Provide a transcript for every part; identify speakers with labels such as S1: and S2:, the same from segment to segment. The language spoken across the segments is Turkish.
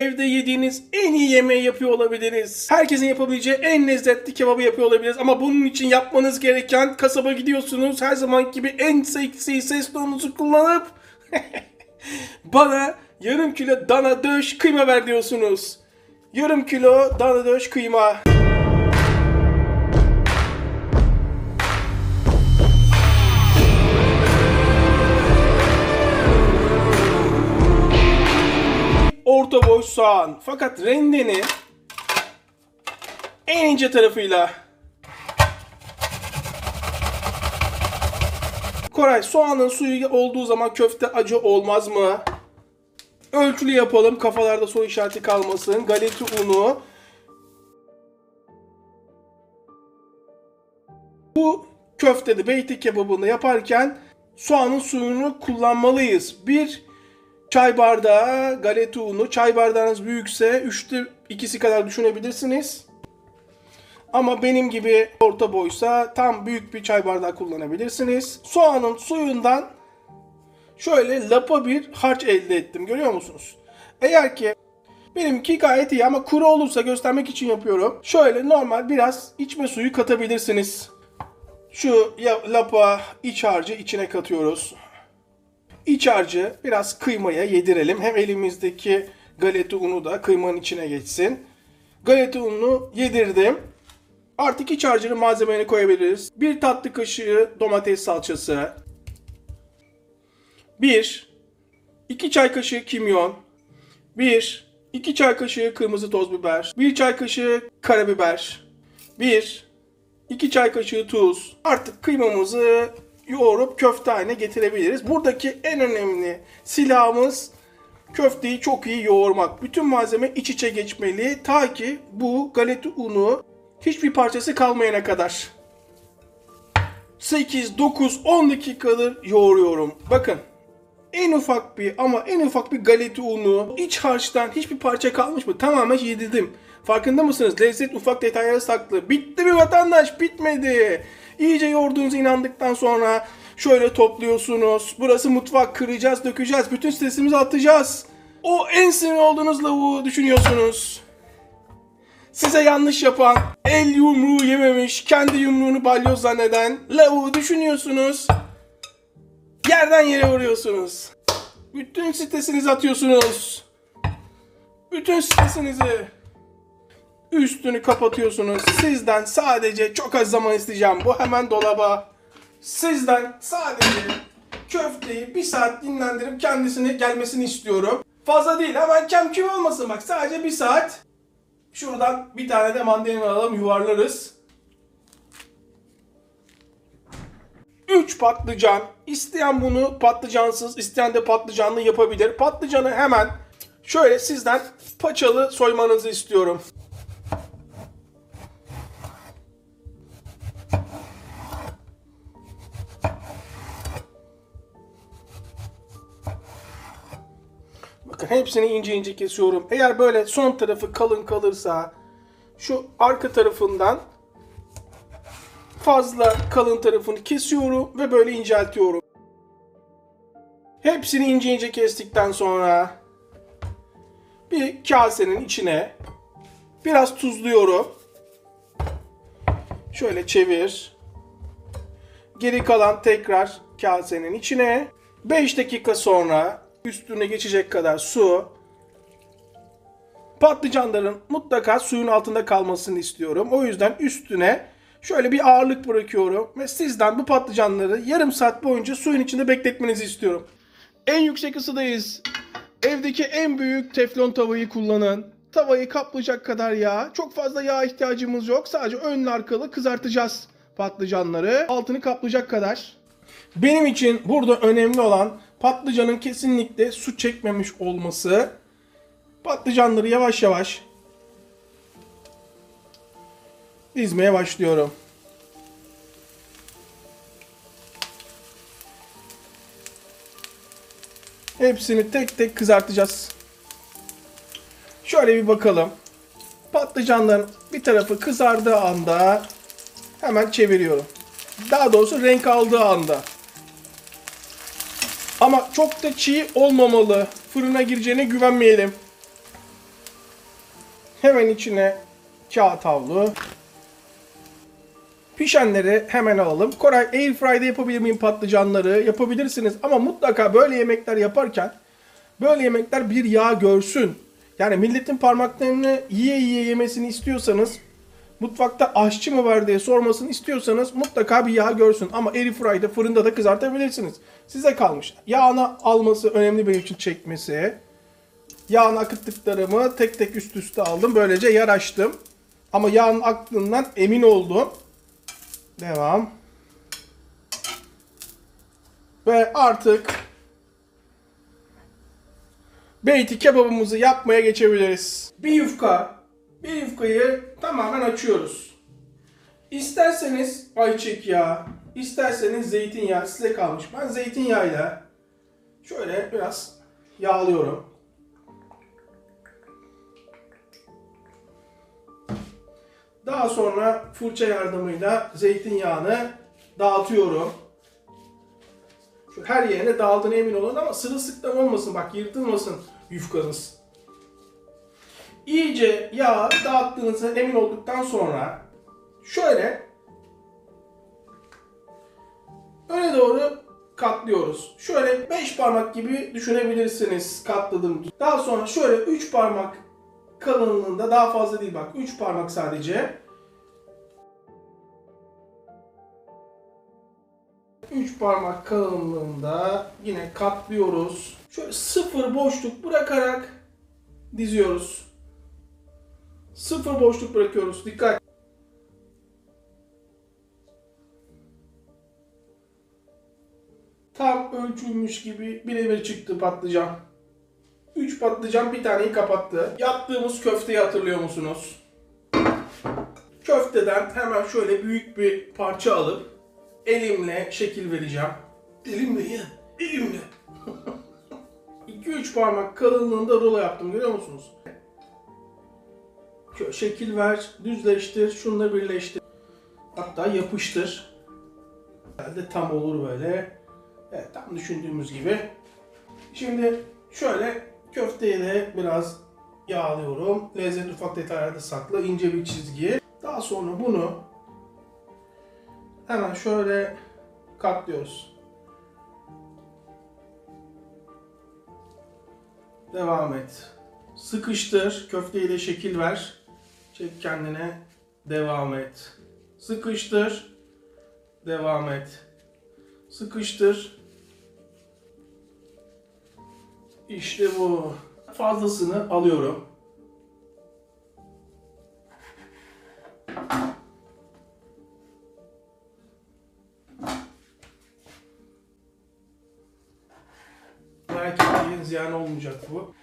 S1: Evde yediğiniz en iyi yemeği yapıyor olabiliriz. Herkesin yapabileceği en lezzetli kebabı yapıyor olabiliriz. Ama bunun için yapmanız gereken kasaba gidiyorsunuz. Her zaman gibi en seksi ses tonunuzu kullanıp bana yarım kilo dana döş kıyma ver diyorsunuz. Yarım kilo dana döş kıyma. Orta boy soğan. Fakat rendenin en ince tarafıyla. Koray, soğanın suyu olduğu zaman köfte acı olmaz mı? Ölçülü yapalım, kafalarda soru işareti kalmasın. Galeta unu. Bu köftede, beyti kebabını yaparken soğanın suyunu kullanmalıyız. Bir çay bardağı galeta unu. Çay bardağınız büyükse 3'te 2'si kadar düşünebilirsiniz. Ama benim gibi orta boysa tam büyük bir çay bardağı kullanabilirsiniz. Soğanın suyundan şöyle lapa bir harç elde ettim. Görüyor musunuz? Eğer ki benimki gayet iyi ama kuru olursa göstermek için yapıyorum. Şöyle normal biraz içme suyu katabilirsiniz. Şu lapa iç harcı içine katıyoruz. İç harcı biraz kıymaya yedirelim. Hem elimizdeki galeta unu da kıymanın içine geçsin. Galeta ununu yedirdim. Artık iç harcının malzemelerini koyabiliriz. 1 tatlı kaşığı domates salçası. 2 çay kaşığı kimyon. 2 çay kaşığı kırmızı toz biber. 1 çay kaşığı karabiber. 2 çay kaşığı tuz. Artık kıymamızı yoğurup köfte haline getirebiliriz. Buradaki en önemli silahımız köfteyi çok iyi yoğurmak. Bütün malzeme iç içe geçmeli ta ki bu galeta unu hiçbir parçası kalmayana kadar. 8, 9, 10 dakikadır yoğuruyorum. Bakın. En ufak bir galeta unu, iç harçtan hiçbir parça kalmış mı? Tamamen yedirdim. Farkında mısınız? Lezzet ufak detaylara saklı. Bitti mi vatandaş? Bitmedi. İyice yoğurduğunuza inandıktan sonra şöyle topluyorsunuz. Burası mutfak, kıracağız, dökeceğiz. Bütün stresimizi atacağız. O en sinir olduğunuz lavuğu düşünüyorsunuz. Size yanlış yapan, el yumruğu yememiş, kendi yumruğunu balyoz zanneden lavuğu düşünüyorsunuz. Yerden yere vuruyorsunuz. Bütün stresinizi atıyorsunuz. Bütün stresinizi. Üstünü kapatıyorsunuz. Sizden sadece çok az zaman isteyeceğim. Bu hemen dolaba. Sizden sadece köfteyi 1 saat dinlendirip kendisine gelmesini istiyorum. Fazla değil, hemen kem olmasın bak. Sadece 1 saat. Şuradan bir tane de mandalina alalım, yuvarlarız. 3 patlıcan. İsteyen bunu patlıcansız, isteyen de patlıcanlı yapabilir. Patlıcanı hemen şöyle sizden paçalı soymanızı istiyorum. Bakın hepsini ince ince kesiyorum. Eğer böyle son tarafı kalın kalırsa şu arka tarafından fazla kalın tarafını kesiyorum ve böyle inceltiyorum. Hepsini ince ince kestikten sonra bir kasenin içine biraz tuzluyorum. Şöyle çevir. Geri kalan tekrar kasenin içine. 5 dakika sonra üstüne geçecek kadar su. Patlıcanların mutlaka suyun altında kalmasını istiyorum. O yüzden üstüne şöyle bir ağırlık bırakıyorum ve sizden bu patlıcanları yarım saat boyunca suyun içinde bekletmenizi istiyorum. En yüksek ısıdayız. Evdeki en büyük teflon tavayı kullanın. Tavayı kaplayacak kadar yağ. Çok fazla yağ ihtiyacımız yok. Sadece önlü arkalı kızartacağız patlıcanları. Altını kaplayacak kadar. Benim için burada önemli olan patlıcanın kesinlikle su çekmemiş olması. Patlıcanları yavaş yavaş dizmeye başlıyorum. Hepsini tek tek kızartacağız. Şöyle bir bakalım. Patlıcanların bir tarafı kızardığı anda hemen çeviriyorum. Daha doğrusu renk aldığı anda. Ama çok da çiğ olmamalı. Fırına gireceğine güvenmeyelim. Hemen içine kağıt havlu. Pişenleri hemen alalım. Koray, Airfry'de yapabilir miyim patlıcanları? Yapabilirsiniz ama mutlaka böyle yemekler yaparken böyle yemekler bir yağ görsün. Yani milletin parmaklarını yiye yiye yemesini istiyorsanız, mutfakta aşçı mı var diye sormasını istiyorsanız mutlaka bir yağ görsün. Ama Airfry'de, fırında da kızartabilirsiniz. Size kalmış. Yağını alması önemli benim için, çekmesi. Yağını akıttıklarımı tek tek üst üste aldım. Böylece yer açtım. Ama yağın aktığından emin oldum. Devam. Ve artık beyti kebabımızı yapmaya geçebiliriz. Bir yufkayı tamamen açıyoruz. İsterseniz ayçiçek yağı, isterseniz zeytinyağı, size kalmış. Ben zeytinyağıyla şöyle biraz yağlıyorum. Daha sonra fırça yardımıyla zeytinyağını dağıtıyorum. Her yerine dağıldığına emin olun ama sırılsıklam olmasın, bak yırtılmasın yufkanız. İyice yağı dağıttığınıza emin olduktan sonra şöyle öne doğru katlıyoruz. Şöyle 5 parmak gibi düşünebilirsiniz katladım. Daha sonra şöyle 3 parmak kalınlığında, daha fazla değil bak, 3 parmak sadece. 3 parmak kalınlığında yine katlıyoruz. Şöyle 0 boşluk bırakarak diziyoruz. 0 boşluk bırakıyoruz. Dikkat. Tam ölçülmüş gibi birebir çıktı patlıcan. 3 patlıcan bir taneyi kapattı. Yaptığımız köfteyi hatırlıyor musunuz? Köfteden hemen şöyle büyük bir parça alıp elimle şekil vereceğim. Elimle ya, elimle. 2-3 parmak kalınlığında rulo yaptım, görüyor musunuz? Şöyle şekil ver, düzleştir, şununla birleştir. Hatta yapıştır. Herhalde tam olur böyle. Evet, tam düşündüğümüz gibi. Şimdi şöyle köfteyi de biraz yağlıyorum. Lezzet ufak detaylarda saklı, ince bir çizgi. Daha sonra bunu hemen şöyle katlıyoruz. Devam et. Sıkıştır. Köfteyi de şekil ver. Çek kendine. Devam et. Sıkıştır. Devam et. Sıkıştır. İşte bu. Fazlasını alıyorum. Merak etmeyin, ziyan olmayacak bu.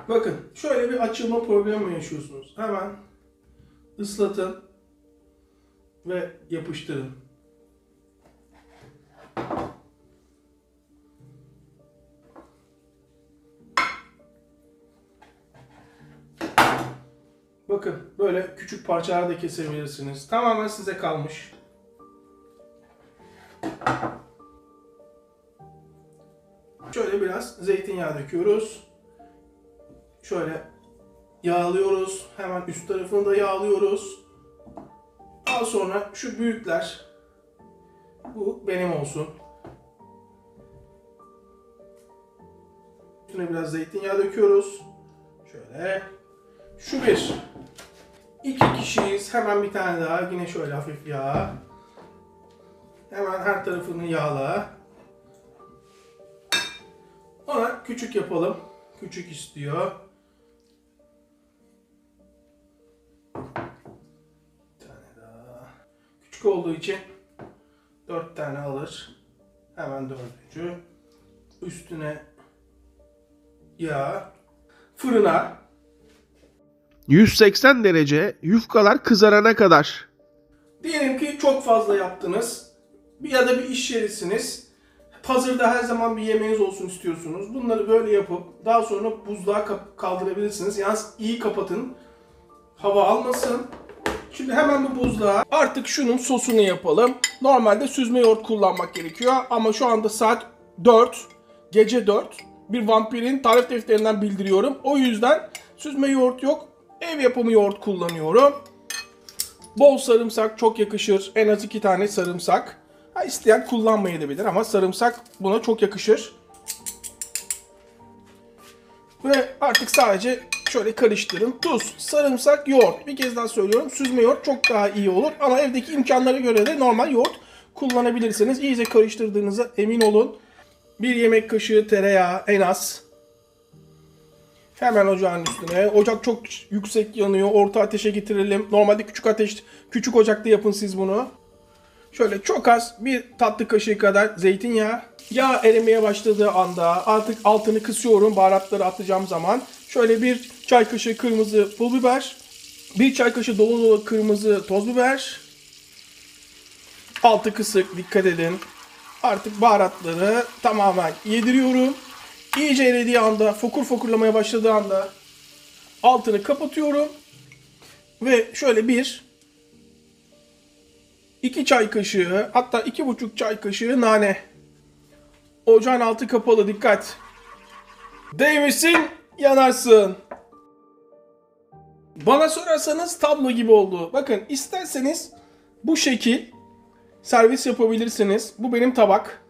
S1: Bakın şöyle bir açılma problemi yaşıyorsunuz. Hemen ıslatın ve yapıştırın. Bakın böyle küçük parçalar da kesebilirsiniz. Tamamen size kalmış. Şöyle biraz zeytinyağı döküyoruz. Şöyle yağlıyoruz. Hemen üst tarafını da yağlıyoruz. Daha sonra şu büyükler, bu benim olsun. Üstüne biraz zeytinyağı döküyoruz. Şöyle. Şu bir. 2 kişiyiz. Hemen bir tane daha. Yine şöyle hafif yağ. Hemen her tarafını yağla. Ona küçük yapalım. Küçük istiyor. Bir tane daha. Küçük olduğu için 4 tane alır. Hemen 4. Üstüne yağ. Fırına 180 derece yufkalar kızarana kadar. Diyelim ki çok fazla yaptınız. Ya da bir iş yerisiniz. Hazırda her zaman bir yemeğiniz olsun istiyorsunuz. Bunları böyle yapıp daha sonra buzluğa kaldırabilirsiniz. Yalnız iyi kapatın. Hava almasın. Şimdi hemen bu buzluğa artık şunun sosunu yapalım. Normalde süzme yoğurt kullanmak gerekiyor. Ama şu anda saat 4. Gece 4. Bir vampirin tarif defterinden bildiriyorum. O yüzden süzme yoğurt yok. Ev yapımı yoğurt kullanıyorum. Bol sarımsak çok yakışır. En az 2 tane sarımsak. Ha, isteyen kullanmayabilir ama sarımsak buna çok yakışır. Ve artık sadece şöyle karıştırın. Tuz, sarımsak, yoğurt. Bir kez daha söylüyorum. Süzme yoğurt çok daha iyi olur. Ama evdeki imkanlara göre de normal yoğurt kullanabilirsiniz. İyice karıştırdığınıza emin olun. 1 yemek kaşığı tereyağı en az. Hemen ocağın üstüne. Ocak çok yüksek yanıyor. Orta ateşe getirelim. Normalde küçük ocakta yapın siz bunu. Şöyle çok az, bir tatlı kaşığı kadar zeytinyağı. Yağ erimeye başladığı anda artık altını kısıyorum baharatları atacağım zaman. Şöyle 1 çay kaşığı kırmızı pul biber. 1 çay kaşığı dolu dolu kırmızı toz biber. Altı kısık, dikkat edin. Artık baharatları tamamen yediriyorum. İyice eridiği anda, fokur fokurlamaya başladığı anda altını kapatıyorum. Ve şöyle 2 çay kaşığı, hatta 2,5 çay kaşığı nane. Ocağın altı kapalı, dikkat. Değmesin, yanarsın. Bana sorarsanız tablo gibi oldu. Bakın, isterseniz bu şekil servis yapabilirsiniz. Bu benim tabak.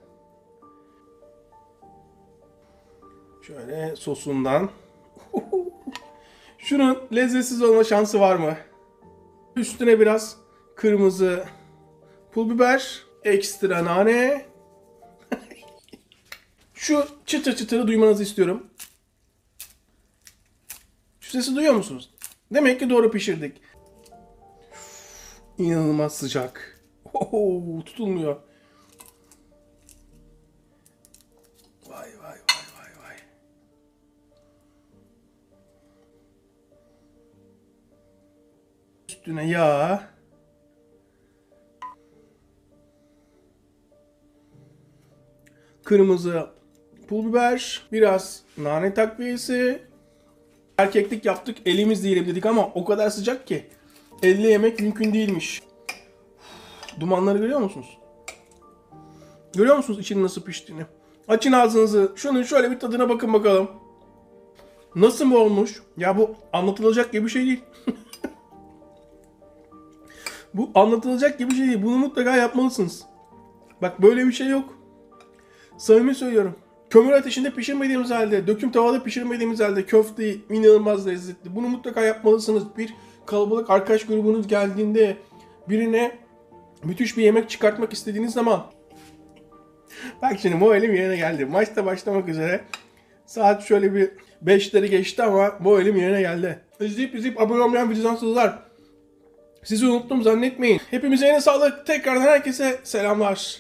S1: Şöyle sosundan. Şunun lezzetsiz olma şansı var mı? Üstüne biraz kırmızı pul biber, ekstra nane. Şu çıtır çıtırı duymanızı istiyorum. Şu sesi duyuyor musunuz? Demek ki doğru pişirdik. İnanılmaz sıcak. Tutulmuyor. Vay vay vay vay vay. Üstüne yağ. Kırmızı pul biber, biraz nane takviyesi. Erkeklik yaptık, elimizle yiyelim dedik ama o kadar sıcak ki elle yemek mümkün değilmiş. Dumanları görüyor musunuz? Görüyor musunuz içinin nasıl piştiğini? Açın ağzınızı. Şunun şöyle bir tadına bakın bakalım. Nasıl mı olmuş? Ya bu anlatılacak gibi bir şey değil. Bu anlatılacak gibi bir şey değil. Bunu mutlaka yapmalısınız. Bak, böyle bir şey yok. Samimi söylüyorum. Kömür ateşinde pişirmediğimiz halde, döküm tavada pişirmediğimiz halde köfte inanılmaz lezzetli. Bunu mutlaka yapmalısınız. Bir kalabalık arkadaş grubunuz geldiğinde birine müthiş bir yemek çıkartmak istediğiniz zaman. Bak şimdi moralim yerine geldi. Maç da başlamak üzere. Saat şöyle bir 5'leri geçti ama moralim yerine geldi. İzleyip abone olmayan vicdansızlar. Sizi unuttum zannetmeyin. Hepimize yine sağlık. Tekrardan herkese selamlar.